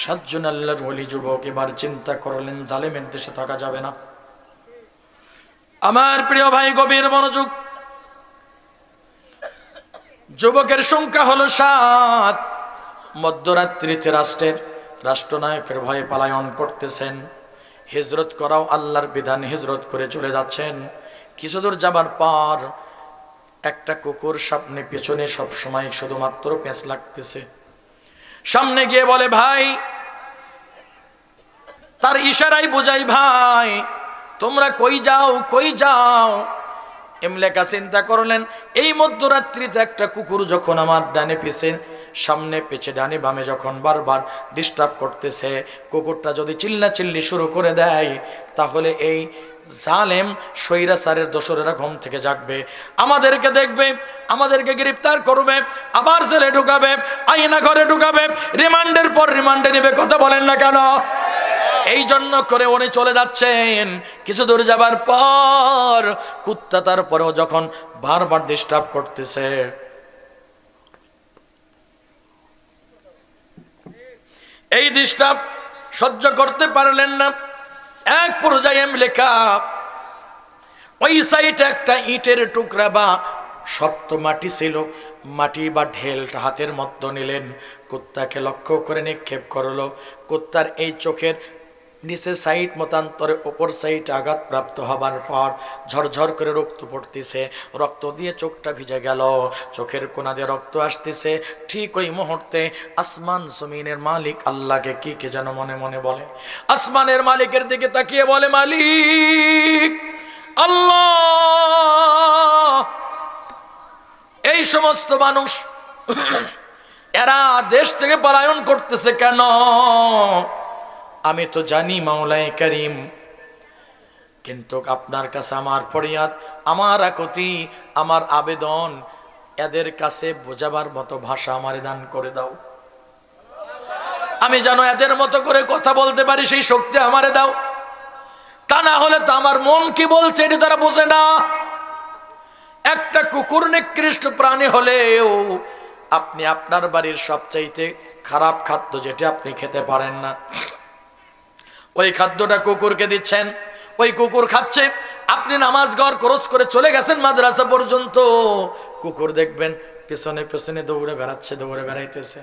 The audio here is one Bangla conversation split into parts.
সাতজন আল্লাহর ওলি যুবক এবার চিন্তা করলেন জালেমের দেশে থাকা যাবে না। আমার প্রিয় ভাই গভীর মনোযোগ, যুবকের সংখ্যা হলো 7। মধ্যরাত্রিতে রাষ্ট্রনায়কের ভয়ে পলায়ন করতেছেন। হিজরত করাও আল্লাহর বিধান, হিজরত করে চলে যাচ্ছেন। কিছু দূর যাবার পর একটা কুকুর সামনে পেছনে সব সময় শুধুমাত্র পেঁচ লাগতেছে। সামনে গিয়ে বলে ভাই, তার ইশারায় বোঝাই ভাই তোমরা কই যাও কই যাও। ইমলেকা চিন্তা করলেন এই মধ্যরাত্রিতে একটা কুকুর যখন আমার ডানে পিছে সামনে পেছে ডানে বামে যখন বারবার ডিস্টার্ব করতেছে, কুকুরটা যদি চিল্লাচিল্লি শুরু করে দেয় তাহলে এই জালেম স্বৈরাচারের দোসরেরা ঘুম থেকে জাগবে, আমাদেরকে দেখবে, আমাদেরকে গ্রেফতার করবে, আবার জেলে ঢুকাবে, আয়না ঘরে ঢুকাবে, রিমান্ডের পর রিমান্ডে নেবে। কথা বলেন না কেন? এই জন্য করে উনি চলে যাচ্ছেন। কিছু দূর যাবার পর কুত্তা তারপরেও যখন বারবার ডিস্টার্ব করতেছে, এই ডিস্টার্ব সহ্য করতে পারলেন না। এক পর্যায়ে লেখা ওই সাইডে একটা ইটের টুকরা বা শক্ত মাটি ছিল, মাটি বা ঢেলটা হাতের মধ্যে নিলেন, কুত্তাকে লক্ষ্য করে নিক্ষেপ করলো। কুত্তার এই চোখের নিচে সাইড মতান্তরে ওপর সাইড আঘাতপ্রাপ্ত হবার পর ঝরঝর করে রক্ত পড়তেছে, রক্ত দিয়ে চোখটা ভিজে গেল, চোখের কোনা দিয়ে রক্ত আসতেছে। ঠিক ওই মুহূর্তে আসমান জমিনের মালিক আল্লাহকে কি কে যেন মনে মনে বলে। আসমানের মালিকের দিকে তাকিয়ে বলে, মালিক আল্লাহ, এই সমস্ত মানুষ এরা দেশ থেকে পলায়ন করতেছে কেন? আমি তো জানি মাওলায়ে কারীম, কিন্তু আপনার কাছে আমার ফরিয়াদ, আমার আকুতি, আমার আবেদন, এদের কাছে বোঝাবার মতো ভাষা আমারে দান করে দাও। আমি যেন এদের মতো করে কথা বলতে পারি সেই শক্তি আমারে দাও। তা না হলে তো আমার মন কি বলছে এটি তারা বোঝে না। একটা কুকুর নিকৃষ্ট প্রাণী হলেও আপনি আপনার বাড়ির সবচাইতে খারাপ খাদ্য যেটা আপনি খেতে পারেন না, ওই খাদ্যটা কুকুরকে দিচ্ছেন, ওই কুকুর খাচ্ছে। আপনি নামাজ ঘর ক্রস করে চলে গেছেন মাদ্রাসা পর্যন্ত, কুকুর দেখবেন পেছনে পেছনে দৌড়ে বেড়াচ্ছে, দৌড়ে বেড়াইতেছে।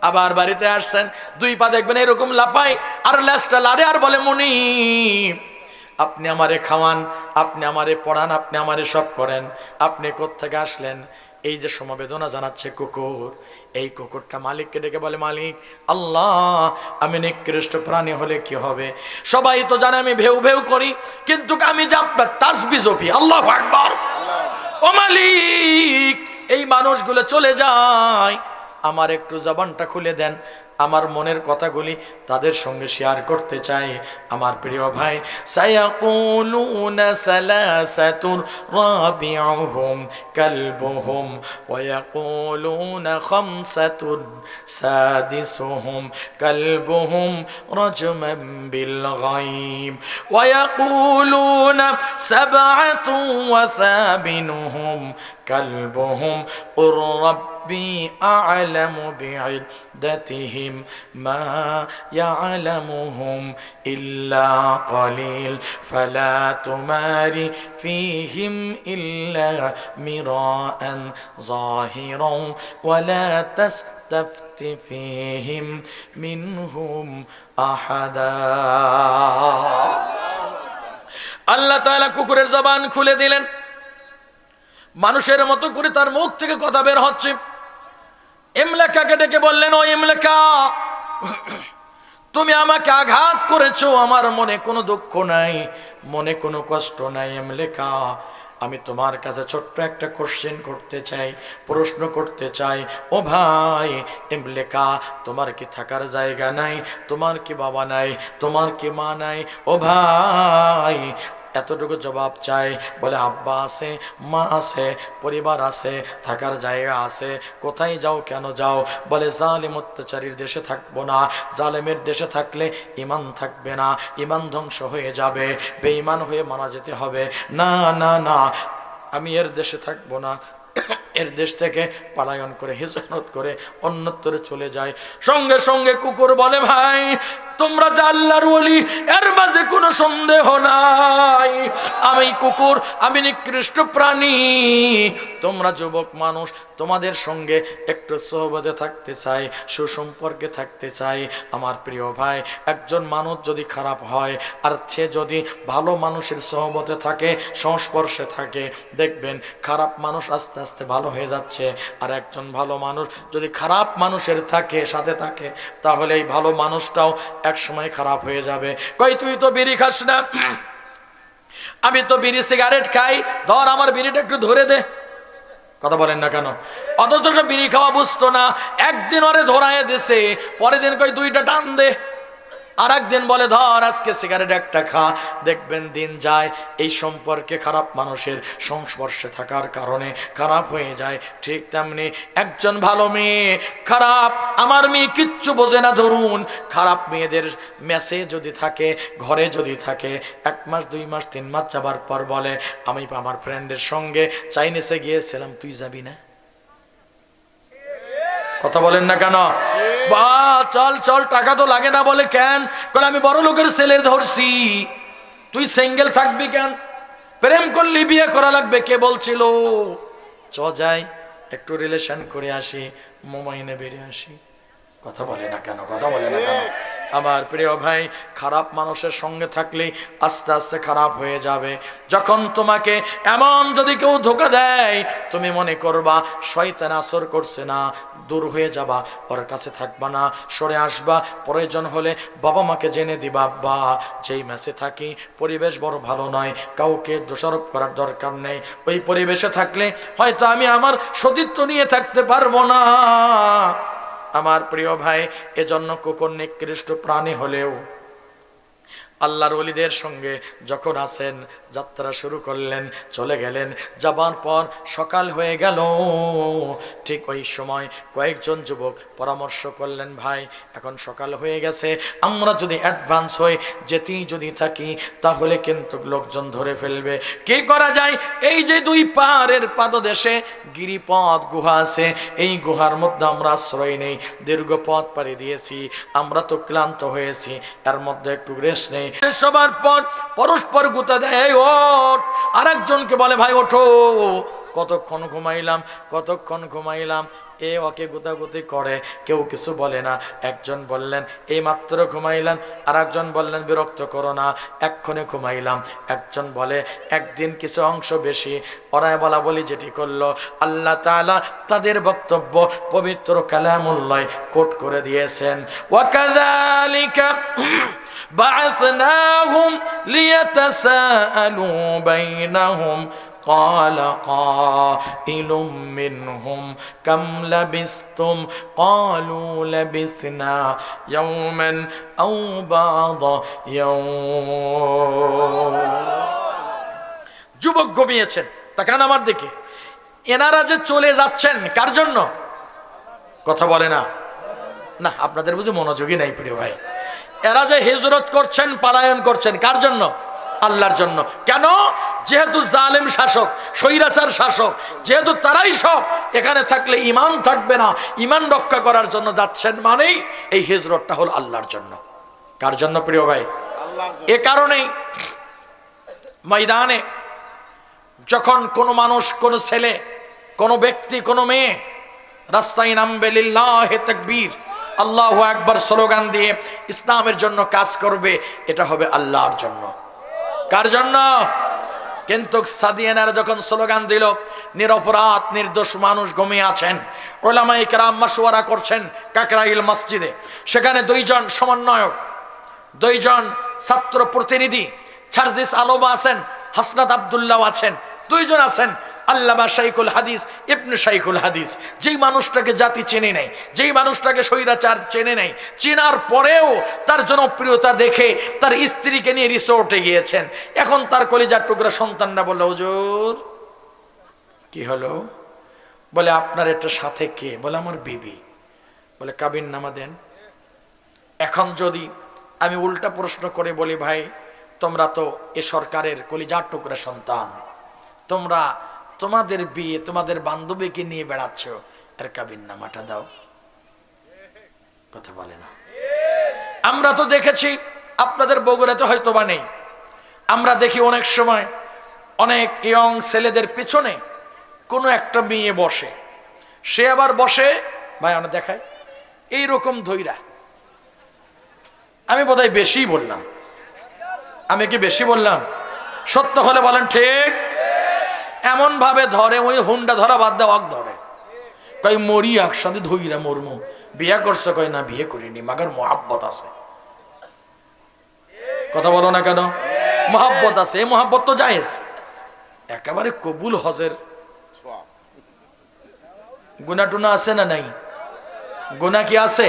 আবার বাড়িতে আসছেন, 2 পা দেখবেন এরকম লাপাই আর ল্যাসটা লাড়ে আর বলে, মুনিব আপনি আমারে খাওয়ান, আপনি আমারে পড়ান, আপনি আমারে সব করেন, আপনি কোত্থেকে আসলেন? এই যে সমবেদনা জানাচ্ছে কুকুর, এই কুকুরটা মালিককে ডেকে বলে, মালিক আল্লাহ, আমি নিকৃষ্ট প্রাণী হলে কি হবে? সবাই তো জানে আমি ভেউ ভেউ করি, কিন্তু আমি যে আপনার তাসবিহ জপি। আল্লাহু আকবার। ও মালিক, এই মানুষগুলো চলে যায়, আমার একটু জবানটা খুলে দেন, আমার মনের কথাগুলি তাদের সঙ্গে শেয়ার করতে চাই। আমার প্রিয় ভাই, সায়াকুলুনা সালাসাতুর রাবিউহুম কালবুহুম ওয়া ইয়াকুলুনা খামসাতুন সাদিসুহুম কালবুহুম রাজমান বিল গায়ব ওয়া ইয়াকুলুনা সাবআতুন ওয়া থামিনুহুম কালবুহুম কুর রাব্বি আ'লামু বি'ইদ্দাতিহিম মা ইয়া'লামুহুম ইল্লা কলিল ফালা তুমারি ফীহিম ইল্লা মিরাআন যাহিরান ওয়া লা তাস্তাফতি ফীহিম মিনহুম আহাদা। আল্লাহ তাআলা কুকুরের জবান খুলে দিলেন, মানুষের মতো করে তার মুখ থেকে কথা বের হচ্ছে। ইমলাকাকে ডেকে বললেন, ও ইমলাকা, তুমি আমাকে আঘাত করেছো, আমার মনে কোনো দুঃখ নাই, মনে কোনো কষ্ট নাই। ইমলাকা, আমি তোমার কাছে ছোট্ট একটা কোশ্চেন করতে চাই, প্রশ্ন করতে চাই। ও ভাই ইমলাকা, তোমার কি থাকার জায়গা নাই? তোমার কি বাবা নাই? তোমার কি মা নাই? ও ভাই এতটুকু জবাব চাই। বলে আব্বা আছে, মা আছে, পরিবার আছে, থাকার জায়গা আছে। কোথায় যাও, কেন যাও? বলে জালিম অত্যাচারীর দেশে থাকবো না, জালেমের দেশে থাকলে ইমান থাকবে না, ইমান ধ্বংস হয়ে যাবে, বেঈমান হয়ে মারা যেতে হবে। না না না, আমি এর দেশে থাকবো না, এর দেশ থেকে পলায়ন করে হিজরত করে অন্যত্র চলে যায়। সঙ্গে সঙ্গে কুকুর বলে, ভাই তোমরা যে আল্লাহর ওলি এর মাঝে কোনো সন্দেহ নাই, আমি কুকুর, আমি নিকৃষ্ট প্রাণী, তোমরা যুবক মানুষ, তোমাদের সঙ্গে একটু সোহবতে থাকতে চাই, সুসম্পর্কে থাকতে চাই। আমার প্রিয় ভাই, একজন মানুষ যদি খারাপ হয় আর সে যদি ভালো মানুষের সোহবতে থাকে, সংস্পর্শে থাকে, দেখবেন খারাপ মানুষ আস্তে আস্তে ভালো হয়ে যাচ্ছে। আর একজন ভালো মানুষ যদি খারাপ মানুষের থাকে সাথে থাকে, তাহলে এই ভালো মানুষটাও এক সময় খারাপ হয়ে যাবে। কই তুই তো বিড়ি খাস না, আমি তো বিড়ি সিগারেট খাই, ধর আমার বিড়িটা একটু ধরে দে। কথা বলেন না কেন? অথচ সে বিড়ি খাওয়া বুঝতো না, একদিন ওরে ধরায় দিছে, পরের দিন কই দুইটা টান দে, আর একদিন বলে ধর আজকে সিগারেট একটা খা। দেখবেন দিন যায়, এই সম্পর্কে খারাপ মানুষের সংস্পর্শে থাকার কারণে খারাপ হয়ে যায়। ঠিক তেমনি একজন ভালো মেয়ে, খারাপ আমার মেয়ে কিচ্ছু বোঝে না, ধরুন খারাপ মেয়েদের মেসে যদি থাকে, ঘরে যদি থাকে, 1 মাস 2 মাস 3 মাস যাবার পর বলে, আমি আমার ফ্রেন্ডের সঙ্গে চাইনিসে গিয়েছিলাম, তুই যাবি না? কথা বলেন না কেন? বা চল চল, টাকা তো লাগে না। বলে কেন? বলে আমি বড় লোকের ছেলে ধরছি, তুই সিঙ্গেল থাকবি কেন? প্রেম করলি বিয়ে করা লাগবে। কে বলছিল? চ যাই একটু রিলেশন করে আসি, মোমাইনে বেরিয়ে আসি। কথা বলে না কেন? কথা বলে না কেন? আমার প্রিয় ভাই, খারাপ মানুষের সঙ্গে থাকলে আস্তে আস্তে খারাপ হয়ে যাবে। যখন তোমাকে এমন যদি কেউ ধোঁকা দেয়, তুমি মনে করবা শয়তান আসর করছে না, দূর হয়ে যাবা, ওর কাছে থাকবা না, সরে আসবা। প্রয়োজন হলে বাবা মাকে জেনে দিবা, বা যেই ম্যাচে থাকি পরিবেশ বড় ভালো নয়, কাউকে দোষারোপ করার দরকার নেই। ওই পরিবেশে থাকলে হয়তো আমি আমার সতীত্ব নিয়ে থাকতে পারবো না। আমার প্রিয় ভাই, এজন্য কুকুর নিকৃষ্ট প্রাণী হলেও আল্লাহর ওলিদের সঙ্গে যখন আসেন, যাত্রা শুরু করলেন, চলে গেলেন, যাবার পর সকাল হয়ে গেল। ঠিক ওই সময় কয়েকজন যুবক পরামর্শ করলেন, ভাই এখন সকাল হয়ে গেছে, আমরা যদি অ্যাডভান্স হই, যেতেই যদি থাকি, তাহলে কিন্তু লোকজন ধরে ফেলবে। কি করা যায়? এই যে 2 পাহাড়ের পাদদেশে গিরিপথ গুহা আছে, এই গুহার মধ্যে আমরা আশ্রয় নেই। দীর্ঘ পথ পাড়ি দিয়েছি, আমরা তো ক্লান্ত হয়েছি, এর মধ্যে একটু রেস্ট নেই। সবার পর পরস্পর গুতা দেয়, ওঠ। আর একজনকে বলে, ভাই ওঠো, কতক্ষণ ঘুমাইলাম, কতক্ষণ ঘুমাইলাম। এ ওকে গুতাগুতি করে, কেউ কিছু বলে না। একজন বললেন, এই মাত্র ঘুমাইলাম। আর একজন বললেন, বিরক্ত করো না, এক্ষণে ঘুমাইলাম। একজন বলে, একদিন কিছু অংশ বেশি। ওরা বলা বলি যেটি করলো, আল্লাহ তাআলা তাদের বক্তব্য পবিত্র কালামুল্লাহ কোট করে দিয়েছেন। ওয়াকাযালিকা বা'আথনাহুম লিয়াতাসাআলু বাইনাহুম قال قائل منهم كم لبثتم قالوا لبثنا يوما أو بعض يوم। যুবক ঘুমিয়েছেন, তাকান আমার দিকে। এনারা যে চলে যাচ্ছেন কার জন্য? কথা বলে না, না আপনাদের বুঝে মনোযোগী নাই প্রিয় ভাই। এরা যে হিজরত করছেন, পলায়ন করছেন, কার জন্য? আল্লাহর জন্য। কেন? যেহেতু জালেম শাসক, স্বৈরাচার শাসক, যেহেতু তারাই সব, এখানে থাকলে ঈমান থাকবে না, ঈমান রক্ষা করার জন্য যাচ্ছেন, মানেই এই হিজরতটা হলো আল্লাহর জন্য। কার জন্য প্রিয় ভাই? এ কারণেই ময়দানে যখন কোনো মানুষ, কোনো ছেলে, কোনো ব্যক্তি, কোনো মেয়ে রাস্তায় নামবে, লিল্লাহে তাকবীর, আল্লাহু আকবার স্লোগান দিয়ে ইসলামের জন্য কাজ করবে, এটা হবে আল্লাহর জন্য। কার জন্য? কিন্তু সাদিয়ানারা যখন স্লোগান দিল, নিরপরাধ নির্দোষ মানুষ ঘুমিয়ে আছেন, উলামায়ে কেরাম মাশওয়ারা করছেন কাকরাইল মসজিদে। সেখানে 2 জন সমন্বয়ক, 2 জন ছাত্র প্রতিনিধি, সার্জিস আলম আছেন, হাসনাত আব্দুল্লাহ আছেন, 2 জন আছেন আল্লামা শাইখুল হাদিস, ইবনে শাইখুল হাদিস। যেই মানুষটাকে জাতি চেনে নেই, যেই মানুষটাকে স্বৈরাচার চেনে নেই, চেনার পরেও তার জনপ্রিয়তা দেখে তার স্ত্রীকে নিয়ে রিসোর্টে গিয়েছেন। এখন তার কলিজার টুকরা সন্তানরা বলল, হুজুর কি হলো? বলে আপনার এটা সাথে কে? বলে আমার বিবি। বলে কাবিন নামা দেন। এখন যদি আমি উল্টা প্রশ্ন করে বলি, ভাই তোমরা তো এ সরকারের কলিজার টুকরা সন্তান, তোমরা তোমাদের বিয়ে, তোমাদের বান্ধবীকে নিয়ে বেড়াচ্ছ, এর কাবিননামাটা দাও। কথা বলে না। আমরা তো দেখেছি, আপনাদের বগুড়াতে হয়তো বা নেই, আমরা দেখি অনেক সময় অনেক ইয়ং ছেলেদের পেছনে কোনো একটা মেয়ে বসে, সে আবার বসে, ভাই আমরা দেখায় এইরকম ধৈরা। আমি বোধহয় বেশি বললাম, আমি কি বেশি বললাম? সত্য হলে বলেন ঠিক। এমন ভাবে ধরে, ওই হুন্ডা ধরা বাদ দেওয়া ধরে, কই মরি একসাথে ধৈরা মরমু। বিয়ে করছো? কয় না বিয়ে করিনি, মাগার মহাব্বত আছে। কথা বলো না কেন? মহাব্বত আছে, এই মহাব্বত তো জায়েজ, একেবারে কবুল হজের। গুনাহ টুনা আছে না নাই? গুনাহ কি আছে?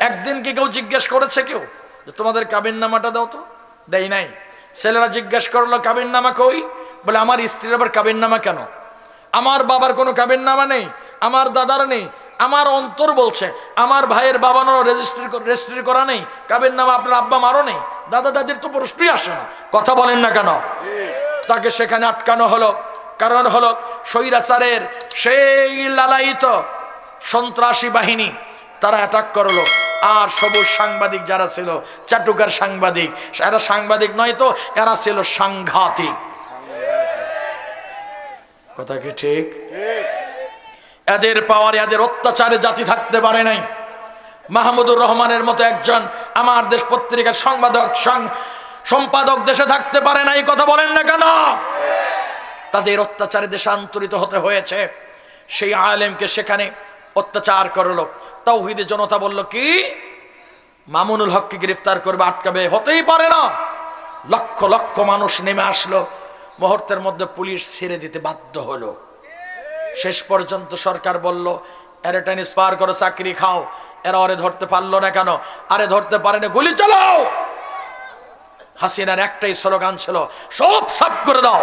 একদিন কি কেউ জিজ্ঞেস করেছে কেউ যে তোমাদের কাবিননামাটা দাও? তো দেয় নাই। ছেলেরা জিজ্ঞেস করলো কাবিননামা কই? বলে আমার স্ত্রীর আবার কাবিননামা কেন? আমার বাবার কোনো কাবিননামা নেই, আমার দাদার নেই, আমার অন্তর বলছে আমার ভাইয়ের বাবারও রেজিস্ট্রি করা নেই, কাবিননামা আপনার আব্বা মারও নেই, দাদা দাদির তো প্রশ্নই আসে না। কথা বলেন না কেন? তাকে সেখানে আটকানো হলো। কারণ হলো স্বৈরাচারের সেই লালায়িত সন্ত্রাসী বাহিনী, তারা অ্যাটাক করলো। আর সবুজ সাংবাদিক যারা ছিল, চাটুকার সাংবাদিক, এরা সাংবাদিক নয় তো, এরা ছিল সাংঘাতিক। কথা কি ঠিক? এদের পাওয়ারে, এদের অত্যাচারে জাতি থাকতে পারে নাই। মাহমুদুর রহমানের মতো একজন আমার দেশ পত্রিকার সম্পাদক দেশে থাকতে পারে নাই। কথা বলেন না কেন? তাদের অত্যাচারে দেশান্তরিত হতে হয়েছে। সেই আলেমকে সেখানে অত্যাচার করলো। তাওহীদে জনতা বলল কি মামুনুল হককে গ্রেফতার করবে, আটকাবে? হতেই পারে না। লক্ষ লক্ষ মানুষ নেমে আসলো, মুহূর্তের মধ্যে পুলিশ ছেড়ে দিতে বাধ্য হলো। শেষ পর্যন্ত সরকার বলল এর ট্রান্সফার করো, চাকরি খাও। এরা ওরে ধরতে পারলো না কেন? আরে ধরতে পারে না, গুলি চালাও। হাসিনার একটাই স্লোগান ছিল, সব সাফ করে দাও,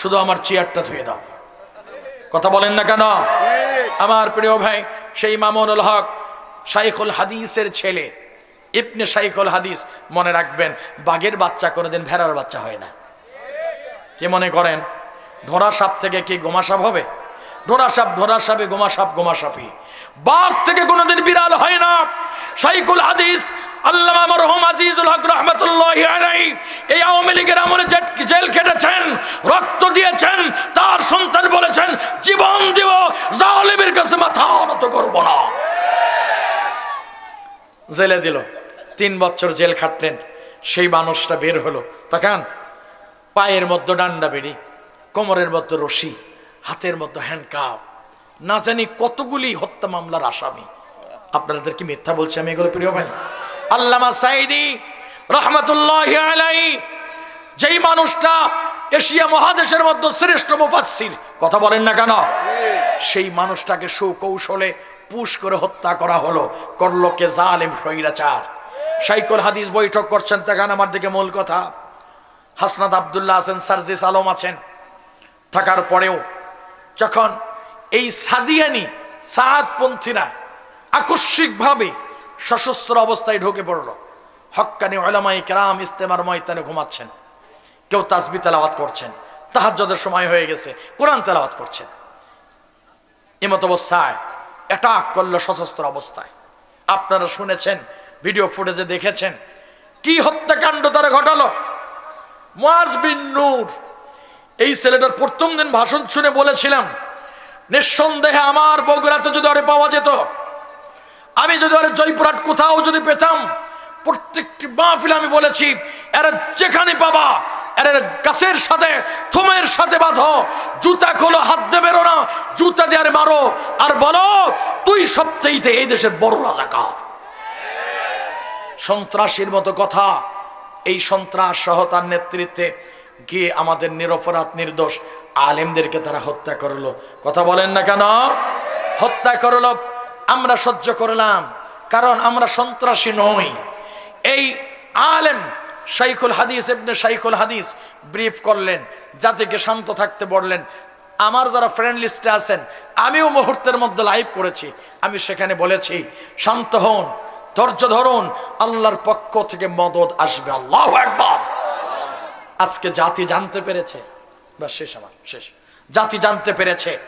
শুধু আমার চেয়ারটা ধুয়ে দাও। কথা বলেন না কেন? আমার প্রিয় ভাই, সেই মামুনুল হক শাইখুল হাদিসের ছেলে, ইবনে শাইখুল হাদিস। মনে রাখবেন, বাঘের বাচ্চা কোনোদিন ভেড়ার বাচ্চা হয় না। কি মনে করেন ঢোড়া সাপ থেকে কি গোমা সাপ হবে? ঢোড়া সাপ ঢোড়া সাপে, গোমা সাপ গোমা সাপই। বাঘ থেকে কোনোদিন বিড়াল হয় না। শাইখুল হাদিস আল্লামা মরহুম আজিজুল হক রাহমাতুল্লাহি আলাইহি এই আওয়ামী লীগের আমলে জেল খেটেছেন, রক্ত দিয়েছেন। তার সন্তান বলেছেন জীবন দিব, জালেমের কাছে মাথা নত করব না। জেলে দিল, 3 বছর জেল খাটলেন। সেই মানুষটা বের হলো, তাকান, পায়ের মধ্যে ডান্ডা বেড়ি, কোমরের মধ্যে রশি, হাতের মধ্যে হ্যান্ডকাফ, না জানি কতগুলি হত্যা মামলার আসামি। আপনাদের কি মিথ্যা বলছি আমি এগুলো প্রিয় ভাই? আল্লামা সাঈদী রাহমাতুল্লাহি আলাইহি, যেই মানুষটা এশিয়া মহাদেশের মধ্যে শ্রেষ্ঠ মুফাসসির, কথা বলেন না কেন? সেই মানুষটাকে সুকৌশলে পুশ করে হত্যা করা হলো। করলো কে? জালেম, স্বৈরাচার। শাইখুল হাদিস বৈঠক করছেন, তাকান আমার দিকে। মূল কথা, হাসনাত আব্দুল্লাহ আছেন, সার্জিস আলম আছেন। থাকার পরেও যখন এই সাদিয়ানি সাদপন্থীরা আকস্মিকভাবে সশস্ত্র অবস্থায় ঢুকে পড়ল, হক্কানি উলামায়ে কেরাম ইস্তেমার ময়দানে ঘুমাচ্ছেন, কেউ তাসবিহ তেলাওয়াত করছেন, তাহাজ্জুদের সময় হয়ে গেছে, কোরআন তেলাওয়াত করছেন। এমত অবস্থায় অ্যাটাক করলো সশস্ত্র অবস্থায়। আপনারা শুনেছেন, ভিডিও ফুটেজে দেখেছেন কি হত্যাকাণ্ড তারা ঘটালো। মুআজ বিন নূর, এই ছেলেটার প্রথম দিন ভাষণ শুনে বলেছিলাম নিঃসন্দেহে আমার বগুড়াতে যদি ওরে পাওয়া যেত, আমি যদি ওরে জয়পুরহাট কোথাও যদি পেতাম, প্রত্যেকটি মাহফিলে আমি বলেছি এরা যেখানে পাবা এর গাছের সাথে থুমের সাথে বাঁধো, জুতা খোলো, হাত দিয়ে বেরো না, জুতা দিয়ে আর মারো, আর বলো তুই সবচেয়ে এই দেশের বড় রাজাকার। সন্ত্রাসীর মতো কথা। এই সন্ত্রাস সহ তার নেতৃত্বে গিয়ে আমাদের নিরপরাধ নির্দোষ আলেমদেরকে তারা হত্যা করলো। কথা বলেন না কেন? হত্যা করলো, আমরা সহ্য করলাম, কারণ আমরা সন্ত্রাসী নই। এই আলেম শাইখুল হাদিস ইবনে শাইখুল হাদিস ব্রিফ করলেন, জাতিকে শান্ত থাকতে বললেন। আমার যারা ফ্রেন্ড লিস্টে আছেন, আমিও মুহূর্তের মধ্যে লাইভ করেছি, আমি সেখানে বলেছি শান্ত হন, ধৈর্য ধরুন, আল্লাহর পক্ষ থেকে মদদ আসবে। আল্লাহু আকবার। আজকে জাতি জানতে পেরেছে, বাস শেষ, আমার শেষ। জাতি জানতে পেরেছে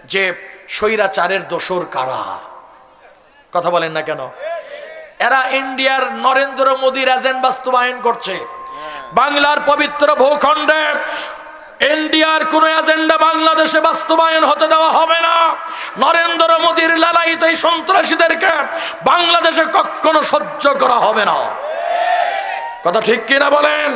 যে স্বৈরাচারের দোসর কারা। কথা বলেন না কেন? এরা ইন্ডিয়ার নরেন্দ্র মোদীর এজেন্ডা বাস্তবায়ন করছে। বাংলার পবিত্র ভূখণ্ডে ইন্ডিয়ার কোন এজেন্ডা বাংলাদেশে বাস্তবায়ন হতে দেওয়া হবে না। নরেন্দ্র মোদীর লালায়িত এই সন্ত্রাসীদেরকে বাংলাদেশে কখনো সহ্য করা হবে না। কথা ঠিক কিনা বলেন?